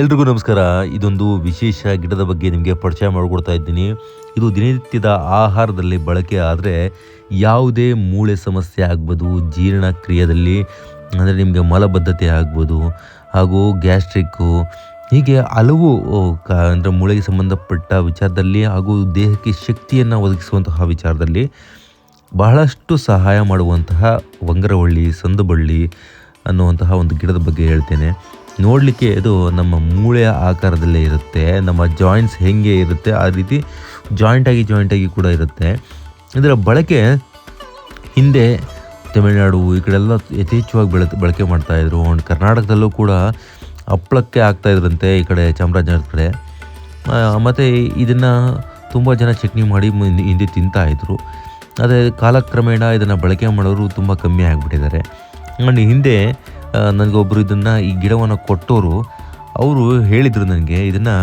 ಎಲ್ರಿಗೂ ನಮಸ್ಕಾರ. ಇದೊಂದು ವಿಶೇಷ ಗಿಡದ ಬಗ್ಗೆ ನಿಮಗೆ ಪರಿಚಯ ಮಾಡಿಕೊಡ್ತಾ ಇದ್ದೀನಿ. ಇದು ದಿನನಿತ್ಯದ ಆಹಾರದಲ್ಲಿ ಬಳಕೆ ಆದರೆ ಯಾವುದೇ ಮೂಳೆ ಸಮಸ್ಯೆ ಆಗ್ಬೋದು, ಜೀರ್ಣಕ್ರಿಯೆಯಲ್ಲಿ ಅಂದರೆ ನಿಮಗೆ ಮಲಬದ್ಧತೆ ಆಗ್ಬೋದು, ಹಾಗೂ ಗ್ಯಾಸ್ಟ್ರಿಕ್ಕು, ಹೀಗೆ ಹಲವು ಅಂದರೆ ಮೂಳೆಗೆ ಸಂಬಂಧಪಟ್ಟ ವಿಚಾರದಲ್ಲಿ ಹಾಗೂ ದೇಹಕ್ಕೆ ಶಕ್ತಿಯನ್ನು ಒದಗಿಸುವಂತಹ ವಿಚಾರದಲ್ಲಿ ಬಹಳಷ್ಟು ಸಹಾಯ ಮಾಡುವಂತಹ ವಂಗರವಳ್ಳಿ, ಸಂದುಬಳ್ಳಿ ಅನ್ನುವಂತಹ ಒಂದು ಗಿಡದ ಬಗ್ಗೆ ಹೇಳ್ತೇನೆ. ನೋಡಲಿಕ್ಕೆ ಇದು ನಮ್ಮ ಮೂಳೆಯ ಆಕಾರದಲ್ಲೇ ಇರುತ್ತೆ. ನಮ್ಮ ಜಾಯಿಂಟ್ಸ್ ಹೇಗೆ ಇರುತ್ತೆ ಆ ರೀತಿ ಜಾಯಿಂಟಾಗಿ ಕೂಡ ಇರುತ್ತೆ. ಇದರ ಬಳಕೆ ಹಿಂದೆ ತಮಿಳುನಾಡು ಈ ಕಡೆಲ್ಲ ಯಥೇಚ್ಛವಾಗಿ ಬಳಕೆ ಮಾಡ್ತಾಯಿದ್ರು. ಕರ್ನಾಟಕದಲ್ಲೂ ಕೂಡ ಹಪ್ಪಳಕ್ಕೆ ಆಗ್ತಾಯಿದ್ರಂತೆ, ಈ ಕಡೆ ಚಾಮರಾಜನಗರ ಕಡೆ. ಮತ್ತು ಇದನ್ನು ತುಂಬ ಜನ ಚಟ್ನಿ ಮಾಡಿ ಹಿಂದೆ ತಿಂತಾಯಿದ್ರು. ಅದೇ ಕಾಲಕ್ರಮೇಣ ಇದನ್ನು ಬಳಕೆ ಮಾಡೋರು ತುಂಬ ಕಮ್ಮಿ ಆಗಿಬಿಟ್ಟಿದ್ದಾರೆ. ಹಿಂದೆ ನನಗೊಬ್ಬರು ಇದನ್ನು ಈ ಗಿಡವನ್ನು ಕೊಟ್ಟವರು ಅವರು ಹೇಳಿದರು ನನಗೆ, ಇದನ್ನು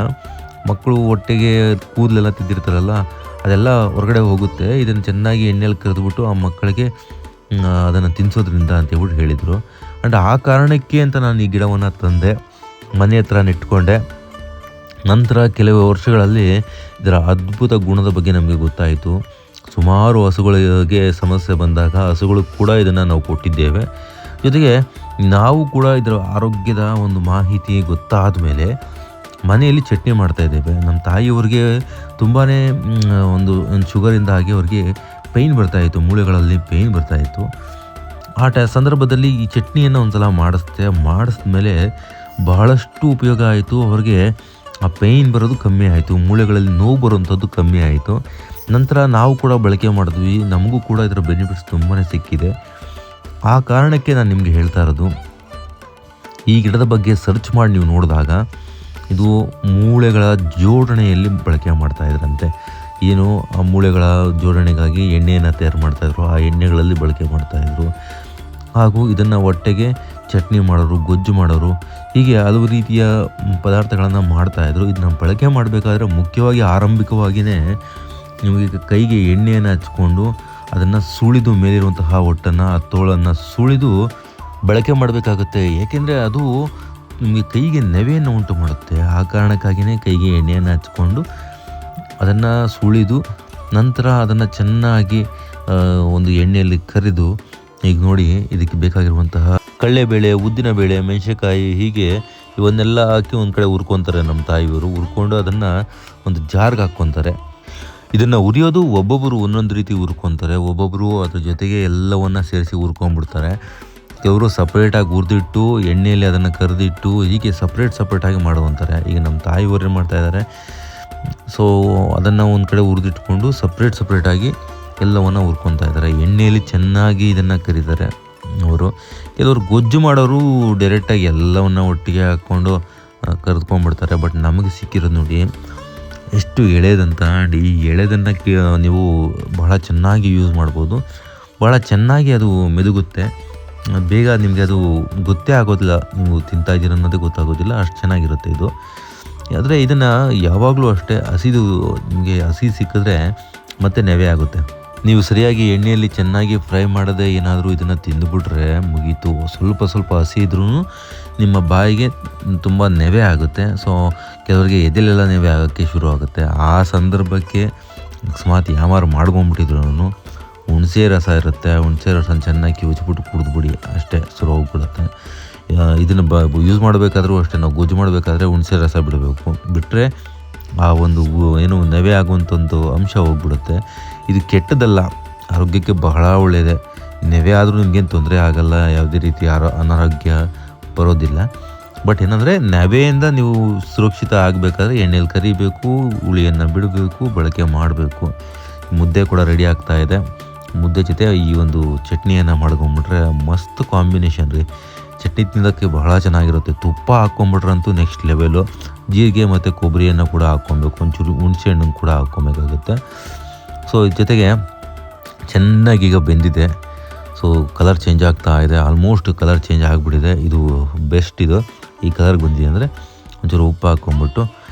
ಮಕ್ಕಳು ಹೊಟ್ಟೆಗೆ ಕೂದಲೆಲ್ಲ ತಿದ್ದಿರ್ತಾರಲ್ಲ ಅದೆಲ್ಲ ಹೊರಗಡೆ ಹೋಗುತ್ತೆ, ಇದನ್ನು ಚೆನ್ನಾಗಿ ಎಣ್ಣೆಯಲ್ಲಿ ಕರೆದುಬಿಟ್ಟು ಆ ಮಕ್ಕಳಿಗೆ ಅದನ್ನು ತಿನ್ನಿಸೋದ್ರಿಂದ ಅಂತ ಹೇಳ್ಬಿಟ್ಟು ಹೇಳಿದರು. ಆ್ಯಂಡ್ ಆ ಕಾರಣಕ್ಕೆ ಅಂತ ನಾನು ಈ ಗಿಡವನ್ನು ತಂದೆ, ಮನೆ ಹತ್ರ ನೆಟ್ಕೊಂಡೆ. ನಂತರ ಕೆಲವು ವರ್ಷಗಳಲ್ಲಿ ಇದರ ಅದ್ಭುತ ಗುಣದ ಬಗ್ಗೆ ನಮಗೆ ಗೊತ್ತಾಯಿತು. ಸುಮಾರು ಹಸುಗಳಿಗೆ ಸಮಸ್ಯೆ ಬಂದಾಗ ಹಸುಗಳಿಗೆ ಕೂಡ ಇದನ್ನು ನಾವು ಕೊಟ್ಟಿದ್ದೇವೆ. ಜೊತೆಗೆ ನಾವು ಕೂಡ ಇದರ ಆರೋಗ್ಯದ ಒಂದು ಮಾಹಿತಿ ಗೊತ್ತಾದ ಮೇಲೆ ಮನೆಯಲ್ಲಿ ಚಟ್ನಿ ಮಾಡ್ತಾಯಿದ್ದೇವೆ. ನಮ್ಮ ತಾಯಿಯವ್ರಿಗೆ ತುಂಬಾ ಒಂದು ಶುಗರಿಂದಾಗಿ ಅವ್ರಿಗೆ ಪೇಯ್ನ್ ಬರ್ತಾಯಿತ್ತು, ಮೂಳೆಗಳಲ್ಲಿ ಪೇಯ್ನ್ ಬರ್ತಾಯಿತ್ತು. ಆ ಸಂದರ್ಭದಲ್ಲಿ ಈ ಚಟ್ನಿಯನ್ನು ಒಂದು ಸಲ ಮಾಡಿಸಿದ್ಮೇಲೆ ಬಹಳಷ್ಟು ಉಪಯೋಗ ಆಯಿತು. ಅವ್ರಿಗೆ ಆ ಪೇಯ್ನ್ ಬರೋದು ಕಮ್ಮಿ ಆಯಿತು, ಮೂಳೆಗಳಲ್ಲಿ ನೋವು ಬರುವಂಥದ್ದು ಕಮ್ಮಿ ಆಯಿತು. ನಂತರ ನಾವು ಕೂಡ ಬಳಕೆ ಮಾಡಿದ್ವಿ, ನಮಗೂ ಕೂಡ ಇದರ ಬೆನಿಫಿಟ್ಸ್ ತುಂಬಾ ಸಿಕ್ಕಿದೆ. ಆ ಕಾರಣಕ್ಕೆ ನಾನು ನಿಮಗೆ ಹೇಳ್ತಾ ಇರೋದು, ಈ ಗಿಡದ ಬಗ್ಗೆ ಸರ್ಚ್ ಮಾಡಿ ನೀವು ನೋಡಿದಾಗ ಇದು ಮೂಳೆಗಳ ಜೋಡಣೆಯಲ್ಲಿ ಬಳಕೆ ಮಾಡ್ತಾಯಿದ್ರಂತೆ. ಏನು ಆ ಮೂಳೆಗಳ ಜೋಡಣೆಗಾಗಿ ಎಣ್ಣೆಯನ್ನು ತಯಾರು ಮಾಡ್ತಾಯಿದ್ರು, ಆ ಎಣ್ಣೆಗಳಲ್ಲಿ ಬಳಕೆ ಮಾಡ್ತಾಯಿದ್ರು. ಹಾಗೂ ಇದನ್ನು ಹೊಟ್ಟೆಗೆ ಚಟ್ನಿ ಮಾಡೋರು, ಗೊಜ್ಜು ಮಾಡೋರು, ಹೀಗೆ ಹಲವು ರೀತಿಯ ಪದಾರ್ಥಗಳನ್ನು ಮಾಡ್ತಾಯಿದ್ರು. ಇದನ್ನ ಬಳಕೆ ಮಾಡಬೇಕಾದ್ರೆ ಮುಖ್ಯವಾಗಿ ಆರಂಭಿಕವಾಗಿಯೇ ನಿಮಗೆ ಕೈಗೆ ಎಣ್ಣೆಯನ್ನು ಹಚ್ಕೊಂಡು ಅದನ್ನು ಸುಳಿದು ಮೇಲಿರುವಂತಹ ಹೊಟ್ಟನ್ನು, ಆ ತೋಳನ್ನು ಸುಳಿದು ಬಳಕೆ ಮಾಡಬೇಕಾಗುತ್ತೆ. ಏಕೆಂದರೆ ಅದು ನಿಮಗೆ ಕೈಗೆ ನೆವೆಯನ್ನು ಉಂಟು ಮಾಡುತ್ತೆ. ಆ ಕಾರಣಕ್ಕಾಗಿಯೇ ಕೈಗೆ ಎಣ್ಣೆಯನ್ನು ಹಚ್ಕೊಂಡು ಅದನ್ನು ಸುಳಿದು ನಂತರ ಅದನ್ನು ಚೆನ್ನಾಗಿ ಒಂದು ಎಣ್ಣೆಯಲ್ಲಿ ಕರಿದು, ಈಗ ನೋಡಿ ಇದಕ್ಕೆ ಬೇಕಾಗಿರುವಂತಹ ಕಡಲೆಬೇಳೆ, ಉದ್ದಿನಬೇಳೆ, ಮೆಣಸಿನಕಾಯಿ, ಹೀಗೆ ಇವನ್ನೆಲ್ಲ ಹಾಕಿ ಒಂದು ಕಡೆ ಹುರ್ಕೊತಾರೆ ನಮ್ಮ ತಾಯಿಯವರು. ಹುರ್ಕೊಂಡು ಅದನ್ನು ಒಂದು ಜಾರ್ಗೆ ಹಾಕ್ಕೊತಾರೆ. ಇದನ್ನು ಉರಿಯೋದು ಒಬ್ಬೊಬ್ಬರು ಒಂದೊಂದು ರೀತಿ ಹುರ್ಕೊತಾರೆ, ಒಬ್ಬೊಬ್ಬರು ಅದ್ರ ಜೊತೆಗೆ ಎಲ್ಲವನ್ನು ಸೇರಿಸಿ ಹುರ್ಕೊಂಡ್ಬಿಡ್ತಾರೆ. ಕೆಲವರು ಸಪ್ರೇಟಾಗಿ ಹುರಿದಿಟ್ಟು ಎಣ್ಣೆಯಲ್ಲಿ ಅದನ್ನು ಕರೆದಿಟ್ಟು ಹೀಗೆ ಸಪ್ರೇಟಾಗಿ ಮಾಡುವಂತಾರೆ. ಈಗ ನಮ್ಮ ತಾಯಿಯವರು ಏನು ಮಾಡ್ತಾಯಿದ್ದಾರೆ, ಸೊ ಅದನ್ನು ಒಂದು ಕಡೆ ಹುರಿದಿಟ್ಕೊಂಡು ಸಪ್ರೇಟಾಗಿ ಎಲ್ಲವನ್ನು ಹುರ್ಕೊತಾ ಇದ್ದಾರೆ. ಎಣ್ಣೆಯಲ್ಲಿ ಚೆನ್ನಾಗಿ ಇದನ್ನು ಕರೀತಾರೆ ಅವರು. ಕೆಲವರು ಗೊಜ್ಜು ಮಾಡೋರು ಡೈರೆಕ್ಟಾಗಿ ಎಲ್ಲವನ್ನು ಒಟ್ಟಿಗೆ ಹಾಕ್ಕೊಂಡು ಕರೆದುಕೊಂಡ್ಬಿಡ್ತಾರೆ. ಬಟ್ ನಮಗೆ ಸಿಕ್ಕಿರೋದು ನೋಡಿ ಎಷ್ಟು ಎಳೆದಂತ. ಈ ಎಳೆದನ್ನು ನೀವು ಬಹಳ ಚೆನ್ನಾಗಿ ಯೂಸ್ ಮಾಡ್ಬೋದು. ಭಾಳ ಚೆನ್ನಾಗಿ ಅದು ಮೆದುಗುತ್ತೆ, ಬೇಗ ನಿಮಗೆ ಅದು ಗೊತ್ತೇ ಆಗೋದಿಲ್ಲ, ನೀವು ತಿಂತಾಯಿದ್ದೀರ ಅನ್ನೋದೇ ಗೊತ್ತಾಗೋದಿಲ್ಲ, ಅಷ್ಟು ಚೆನ್ನಾಗಿರುತ್ತೆ ಇದು. ಆದರೆ ಇದನ್ನು ಯಾವಾಗಲೂ ಅಷ್ಟೇ ನಿಮಗೆ ಹಸಿ ಸಿಕ್ಕಿದ್ರೆ ಮತ್ತೆ ನೆವೆ ಆಗುತ್ತೆ. ನೀವು ಸರಿಯಾಗಿ ಎಣ್ಣೆಯಲ್ಲಿ ಚೆನ್ನಾಗಿ ಫ್ರೈ ಮಾಡದೆ ಏನಾದರೂ ಇದನ್ನು ತಿಂದುಬಿಟ್ರೆ ಮುಗೀತು. ಸ್ವಲ್ಪ ಹಸಿ ಇದ್ರೂ ನಿಮ್ಮ ಬಾಯಿಗೆ ತುಂಬ ನೆವೆ ಆಗುತ್ತೆ. ಸೊ ಕೆಲವರಿಗೆ ಎದೆಲೆಲ್ಲ ನೆವೆ ಆಗೋಕ್ಕೆ ಶುರು ಆಗುತ್ತೆ. ಆ ಸಂದರ್ಭಕ್ಕೆ ಅಕಸ್ಮಾತ್ ಯಾವಾರು ಮಾಡ್ಕೊಂಬಿಟ್ಟಿದ್ರು ಹುಣಸೆ ರಸ ಇರುತ್ತೆ, ಹುಣಸೆ ರಸನ ಚೆನ್ನಾಗಿ ಕಿವುಚ್ಬಿಟ್ಟು ಕುಡಿದ್ಬಿಡಿ, ಅಷ್ಟೇ ಶುರು ಹೋಗ್ಬಿಡುತ್ತೆ. ಇದನ್ನು ಯೂಸ್ ಮಾಡಬೇಕಾದ್ರೂ ಅಷ್ಟೇ, ನಾವು ಗೊಜ್ಜು ಮಾಡಬೇಕಾದ್ರೆ ಹುಣಸೆ ರಸ ಬಿಡಬೇಕು. ಬಿಟ್ಟರೆ ಆ ಒಂದು ಏನು ನೆವೆ ಆಗುವಂಥದ್ದು ಅಂಶ ಹೋಗ್ಬಿಡುತ್ತೆ. ಇದು ಕೆಟ್ಟದಲ್ಲ, ಆರೋಗ್ಯಕ್ಕೆ ಬಹಳ ಒಳ್ಳೆಯದೇ. ನೆವೆ ಆದರೂ ನಿಮಗೇನು ತೊಂದರೆ ಆಗಲ್ಲ, ಯಾವುದೇ ರೀತಿ ಅನಾರೋಗ್ಯ ಬರೋದಿಲ್ಲ. ಬಟ್ ಏನಂದರೆ ನೆವೆಯಿಂದ ನೀವು ಸುರಕ್ಷಿತ ಆಗಬೇಕಾದ್ರೆ ಎಣ್ಣೆಯಲ್ಲಿ ಕರಿಬೇಕು, ಹುಳಿಯನ್ನು ಬಿಡಬೇಕು, ಬಳಕೆ ಮಾಡಬೇಕು. ಮುದ್ದೆ ಕೂಡ ರೆಡಿ ಆಗ್ತಾಯಿದೆ. ಮುದ್ದೆ ಜೊತೆ ಈ ಒಂದು ಚಟ್ನಿಯನ್ನು ಮಾಡ್ಕೊಂಬಿಟ್ರೆ ಮಸ್ತ್ ಕಾಂಬಿನೇಷನ್ ರೀ. ಚಟ್ನಿ ತಿನ್ನೋಕ್ಕೆ ಬಹಳ ಚೆನ್ನಾಗಿರುತ್ತೆ. ತುಪ್ಪ ಹಾಕ್ಕೊಂಬಿಟ್ರಂತೂ ನೆಕ್ಸ್ಟ್ ಲೆವೆಲು. ಜೀರಿಗೆ ಮತ್ತು ಕೊಬ್ಬರಿಯನ್ನು ಕೂಡ ಹಾಕ್ಕೊಬೇಕು, ಒಂಚೂರು ಹುಣಸೆ ಹಣ್ಣನ್ನು ಕೂಡ ಹಾಕ್ಕೊಬೇಕಾಗುತ್ತೆ. ಸೊ ಜೊತೆಗೆ ಚೆನ್ನಾಗಿ ಈಗ ಬೆಂದಿದೆ. ಸೊ ಕಲರ್ ಚೇಂಜ್ ಆಗ್ತಾ ಇದೆ, ಆಲ್ಮೋಸ್ಟ್ ಕಲರ್ ಚೇಂಜ್ ಆಗಿಬಿಟ್ಟಿದೆ. ಇದು ಬೆಸ್ಟ್. ಇದು ಈ ಕಲರ್ಗೆ ಬಂದಿದೆ ಅಂದರೆ ಒಂಚೂರು ಉಪ್ಪು ಹಾಕ್ಕೊಂಬಿಟ್ಟು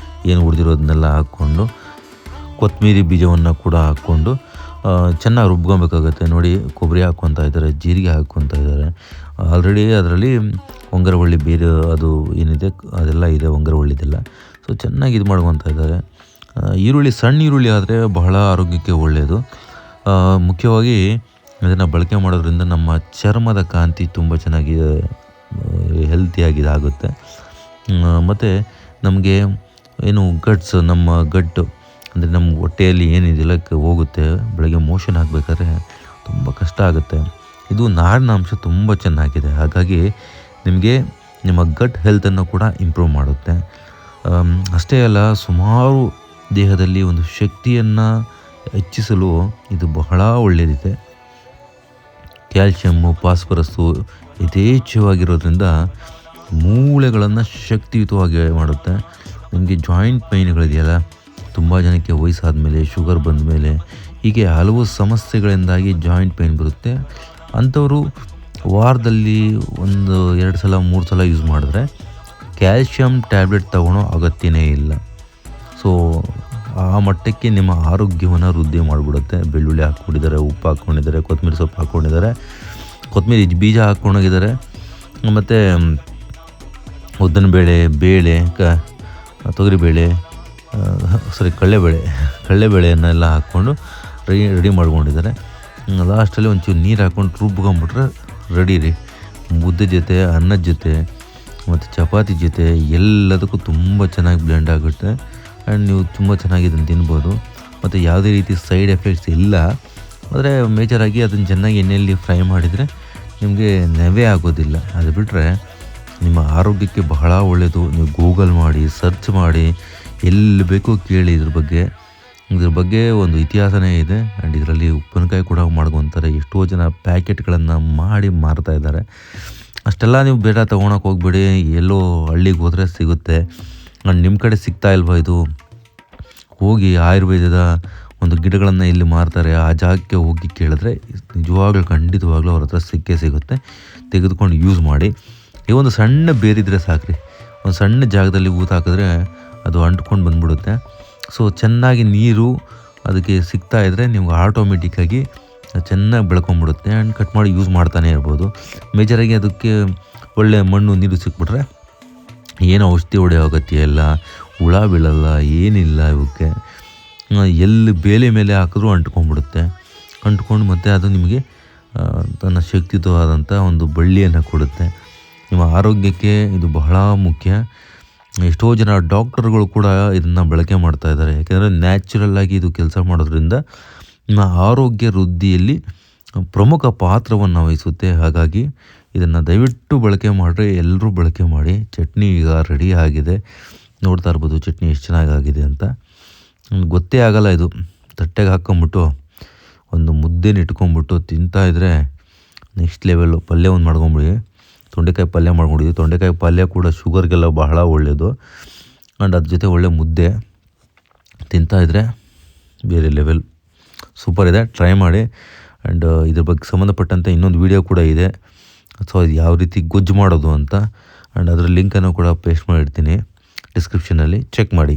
ಏನು ಉಳಿದಿರೋದನ್ನೆಲ್ಲ ಹಾಕ್ಕೊಂಡು ಕೊತ್ತಂಬರಿ ಬೀಜವನ್ನು ಕೂಡ ಹಾಕ್ಕೊಂಡು ಚೆನ್ನಾಗಿ ರುಬ್ಕೊಬೇಕಾಗುತ್ತೆ. ನೋಡಿ ಕೊಬ್ಬರಿ ಹಾಕ್ಕೊತಾ ಇದ್ದಾರೆ, ಜೀರಿಗೆ ಹಾಕ್ಕೊತಾ ಇದ್ದಾರೆ. ಆಲ್ರೆಡಿ ಅದರಲ್ಲಿ ಒಂಗರವಳ್ಳಿ ಬೇರೆ ಅದು ಏನಿದೆ ಅದೆಲ್ಲ ಇದೆ, ಒಂಗರವಳ್ಳಿದೆಲ್ಲ. ಸೊ ಚೆನ್ನಾಗಿ ಇದು ಮಾಡ್ಕೊತಾ ಇದ್ದಾರೆ. ಈರುಳ್ಳಿ, ಸಣ್ಣ ಈರುಳ್ಳಿ ಆದರೆ ಬಹಳ ಆರೋಗ್ಯಕ್ಕೆ ಒಳ್ಳೆಯದು. ಮುಖ್ಯವಾಗಿ ಇದನ್ನು ಬಳಕೆ ಮಾಡೋದ್ರಿಂದ ನಮ್ಮ ಚರ್ಮದ ಕಾಂತಿ ತುಂಬ ಚೆನ್ನಾಗಿ ಹೆಲ್ತಿಯಾಗಿದಾಗುತ್ತೆ. ಮತ್ತು ನಮಗೆ ಏನು ಗಟ್ಸ್, ನಮ್ಮ ಗಟ್ಟು ಅಂದರೆ ನಮ್ಮ ಹೊಟ್ಟೆಯಲ್ಲಿ ಏನಿದೆಲ್ಲ ಹೋಗುತ್ತೆ, ಬೆಳಗ್ಗೆ ಮೋಷನ್ ಆಗಬೇಕಾದ್ರೆ ತುಂಬ ಕಷ್ಟ ಆಗುತ್ತೆ. ಇದು ನಾರಿನ ಅಂಶ ತುಂಬ ಚೆನ್ನಾಗಿದೆ, ಹಾಗಾಗಿ ನಿಮಗೆ ನಿಮ್ಮ ಗಟ್ ಹೆಲ್ತನ್ನು ಕೂಡ ಇಂಪ್ರೂವ್ ಮಾಡುತ್ತೆ. ಅಷ್ಟೇ ಅಲ್ಲ, ಸುಮಾರು ದೇಹದಲ್ಲಿ ಒಂದು ಶಕ್ತಿಯನ್ನು ಹೆಚ್ಚಿಸಲು ಇದು ಬಹಳ ಒಳ್ಳೆಯದಿದೆ. ಕ್ಯಾಲ್ಶಿಯಮ್ಮು, ಫಾಸ್ಫರಸ್ಸು ಯಥೇಚ್ಛವಾಗಿರೋದ್ರಿಂದ ಮೂಳೆಗಳನ್ನು ಶಕ್ತಿಯುತವಾಗಿ ಮಾಡುತ್ತೆ. ನಿಮಗೆ ಜಾಯಿಂಟ್ ಪೈನ್ಗಳಿದೆಯಲ್ಲ, ತುಂಬ ಜನಕ್ಕೆ ವಯಸ್ಸಾದ ಮೇಲೆ, ಶುಗರ್ ಬಂದ ಮೇಲೆ, ಹೀಗೆ ಹಲವು ಸಮಸ್ಯೆಗಳಿಂದಾಗಿ ಜಾಯಿಂಟ್ ಪೈನ್ ಬರುತ್ತೆ. ಅಂಥವರು ವಾರದಲ್ಲಿ 1-2 ಸಲ 3 ಸಲ ಯೂಸ್ ಮಾಡಿದ್ರೆ ಕ್ಯಾಲ್ಶಿಯಂ ಟ್ಯಾಬ್ಲೆಟ್ ತಗೊಳ್ಳೋ ಅಗತ್ಯನೇ ಇಲ್ಲ. ಸೊ ಆ ಮಟ್ಟಕ್ಕೆ ನಿಮ್ಮ ಆರೋಗ್ಯವನ್ನು ವೃದ್ಧಿ ಮಾಡಿಬಿಡುತ್ತೆ. ಬೆಳ್ಳುಳ್ಳಿ ಹಾಕ್ಕೊಂಡಿದ್ದಾರೆ, ಉಪ್ಪು ಹಾಕ್ಕೊಂಡಿದ್ದಾರೆ, ಕೊತ್ತಂಬರಿ ಸೊಪ್ಪು ಹಾಕ್ಕೊಂಡಿದ್ದಾರೆ, ಕೊತ್ತಂಬರಿ ಬೀಜ ಹಾಕ್ಕೊಂಡೋಗಿದ್ದಾರೆ, ಮತ್ತು ಉದ್ದಿನಬೇಳೆ, ಬೇಳೆ, ತೊಗರಿಬೇಳೆ, ಕಡಲೆಬೇಳೆಯನ್ನೆಲ್ಲ ಹಾಕ್ಕೊಂಡು ರೆಡಿ ಮಾಡ್ಕೊಂಡಿದ್ದಾರೆ. ಲಾಸ್ಟಲ್ಲಿ ಒಂಚೂರು ನೀರು ಹಾಕ್ಕೊಂಡು ರುಬ್ಕೊಂಬಿಟ್ರೆ ರೆಡಿ ರೀ. ಮುದ್ದೆ ಜೊತೆ, ಅನ್ನದ ಜೊತೆ ಮತ್ತು ಚಪಾತಿ ಜೊತೆ ಎಲ್ಲದಕ್ಕೂ ತುಂಬ ಚೆನ್ನಾಗಿ ಬ್ಲೆಂಡ್ ಆಗುತ್ತೆ. ಆ್ಯಂಡ್ ನೀವು ತುಂಬ ಚೆನ್ನಾಗಿ ಇದನ್ನು ತಿನ್ಬೋದು. ಮತ್ತು ಯಾವುದೇ ರೀತಿ ಸೈಡ್ ಎಫೆಕ್ಟ್ಸ್ ಇಲ್ಲ. ಆದರೆ ಮೇಜರಾಗಿ ಅದನ್ನು ಚೆನ್ನಾಗಿ ಎಣ್ಣೆಯಲ್ಲಿ ಫ್ರೈ ಮಾಡಿದರೆ ನಿಮಗೆ ನೆವೆ ಆಗೋದಿಲ್ಲ. ಅದು ಬಿಟ್ಟರೆ ನಿಮ್ಮ ಆರೋಗ್ಯಕ್ಕೆ ಬಹಳ ಒಳ್ಳೆಯದು. ನೀವು ಗೂಗಲ್ ಮಾಡಿ, ಸರ್ಚ್ ಮಾಡಿ, ಎಲ್ಲಿ ಬೇಕೋ ಕೇಳಿ ಇದ್ರ ಬಗ್ಗೆ ಒಂದು ಇತಿಹಾಸನೇ ಇದೆ. ಆ್ಯಂಡ್ ಇದರಲ್ಲಿ ಉಪ್ಪಿನಕಾಯಿ ಕೂಡ ಮಾಡ್ಕೊತಾರೆ. ಎಷ್ಟೋ ಜನ ಪ್ಯಾಕೆಟ್ಗಳನ್ನು ಮಾಡಿ ಮಾರ್ತಾ ಇದ್ದಾರೆ. ಅಷ್ಟೆಲ್ಲ ನೀವು ಬೇಡ ತೊಗೊಳಕ್ಕೆ ಹೋಗ್ಬೇಡಿ. ಎಲ್ಲೋ ಹಳ್ಳಿಗೆ ಹೋದರೆ ಸಿಗುತ್ತೆ. ಆ್ಯಂಡ್ ನಿಮ್ಮ ಕಡೆ ಸಿಗ್ತಾ ಇಲ್ವಾ ಇದು, ಹೋಗಿ ಆಯುರ್ವೇದದ ಒಂದು ಗಿಡಗಳನ್ನು ಇಲ್ಲಿ ಮಾರ್ತಾರೆ, ಆ ಜಾಗಕ್ಕೆ ಹೋಗಿ ಕೇಳಿದ್ರೆ ಖಂಡಿತವಾಗ್ಲೂ ಅವ್ರ ಹತ್ರ ಸಿಗುತ್ತೆ. ತೆಗೆದುಕೊಂಡು ಯೂಸ್ ಮಾಡಿ. ಈ ಒಂದು ಸಣ್ಣ ಬೇರಿದ್ರೆ ಸಾಕ್ರಿ, ಒಂದು ಸಣ್ಣ ಜಾಗದಲ್ಲಿ ಊತ ಹಾಕಿದ್ರೆ ಅದು ಅಂಟ್ಕೊಂಡು ಬಂದ್ಬಿಡುತ್ತೆ. ಸೊ ಚೆನ್ನಾಗಿ ನೀರು ಅದಕ್ಕೆ ಸಿಗ್ತಾ ಇದ್ದರೆ ನೀವು ಆಟೋಮೆಟಿಕ್ಕಾಗಿ ಚೆನ್ನಾಗಿ ಬೆಳ್ಕೊಂಬಿಡುತ್ತೆ. ಆ್ಯಂಡ್ ಕಟ್ ಮಾಡಿ ಯೂಸ್ ಮಾಡ್ತಾನೆ ಇರ್ಬೋದು. ಮೇಜರಾಗಿ ಅದಕ್ಕೆ ಒಳ್ಳೆ ಮಣ್ಣು, ನೀರು ಸಿಕ್ಬಿಟ್ರೆ ಏನು ಔಷಧಿ ಹೊಡೆಯೋ ಅಗತ್ಯ ಇಲ್ಲ, ಹುಳ ಬೀಳಲ್ಲ, ಏನಿಲ್ಲ. ಇವಕ್ಕೆ ಎಲ್ಲಿ ಬೇಲೆ ಮೇಲೆ ಹಾಕಿದ್ರೂ ಅಂಟ್ಕೊಂಡು ಮತ್ತು ಅದು ನಿಮಗೆ ತನ್ನ ಶಕ್ತಿಯುತವಾದಂಥ ಒಂದು ಬಳ್ಳಿಯನ್ನು ಕೊಡುತ್ತೆ. ನಿಮ್ಮ ಆರೋಗ್ಯಕ್ಕೆ ಇದು ಬಹಳ ಮುಖ್ಯ. ಎಷ್ಟೋ ಜನ ಡಾಕ್ಟರ್ಗಳು ಕೂಡ ಇದನ್ನು ಬಳಕೆ ಮಾಡ್ತಾ ಇದ್ದಾರೆ. ಯಾಕೆಂದರೆ ನ್ಯಾಚುರಲ್ಲಾಗಿ ಇದು ಕೆಲಸ ಮಾಡೋದ್ರಿಂದ ನಿಮ್ಮ ಆರೋಗ್ಯ ವೃದ್ಧಿಯಲ್ಲಿ ಪ್ರಮುಖ ಪಾತ್ರವನ್ನು ವಹಿಸುತ್ತೆ. ಹಾಗಾಗಿ ಇದನ್ನು ದಯವಿಟ್ಟು ಬಳಕೆ ಮಾಡಿರಿ, ಎಲ್ಲರೂ ಬಳಕೆ ಮಾಡಿ. ಚಟ್ನಿ ಈಗ ರೆಡಿ ಆಗಿದೆ, ನೋಡ್ತಾ ಇರ್ಬೋದು ಚಟ್ನಿ ಎಷ್ಟು ಚೆನ್ನಾಗಾಗಿದೆ ಅಂತ. ಗೊತ್ತೇ ಆಗಲ್ಲ. ಇದು ತಟ್ಟೆಗೆ ಹಾಕ್ಕೊಂಬಿಟ್ಟು ಒಂದು ಮುದ್ದೆನ ಇಟ್ಕೊಂಬಿಟ್ಟು ತಿಂತಾಯಿದ್ರೆ ನೆಕ್ಸ್ಟ್ ಲೆವೆಲ್ಲು. ಪಲ್ಯ ಒಂದು ಮಾಡ್ಕೊಂಬಿಡಿ, ತೊಂಡೆಕಾಯಿ ಪಲ್ಯ ಮಾಡ್ಕೊಂಡಿದ್ವಿ. ತೊಂಡೆಕಾಯಿ ಪಲ್ಯ ಕೂಡ ಶುಗರ್ಗೆಲ್ಲ ಬಹಳ ಒಳ್ಳೆಯದು. ಆ್ಯಂಡ್ ಅದ್ರ ಜೊತೆ ಒಳ್ಳೆ ಮುದ್ದೆ ತಿಂತಾಯಿದ್ರೆ ಬೇರೆ ಲೆವೆಲ್, ಸೂಪರ್ ಇದೆ. ಟ್ರೈ ಮಾಡಿ. ಆ್ಯಂಡ್ ಇದ್ರ ಬಗ್ಗೆ ಸಂಬಂಧಪಟ್ಟಂತೆ ಇನ್ನೊಂದು ವಿಡಿಯೋ ಕೂಡ ಇದೆ. ಸೊ ಇದು ಯಾವ ರೀತಿ ಗೊಜ್ಜು ಮಾಡೋದು ಅಂತ. ಆ್ಯಂಡ್ ಅದರ ಲಿಂಕನ್ನು ಕೂಡ ಪೇಸ್ಟ್ ಮಾಡಿರ್ತೀನಿ ಡಿಸ್ಕ್ರಿಪ್ಷನಲ್ಲಿ, ಚೆಕ್ ಮಾಡಿ.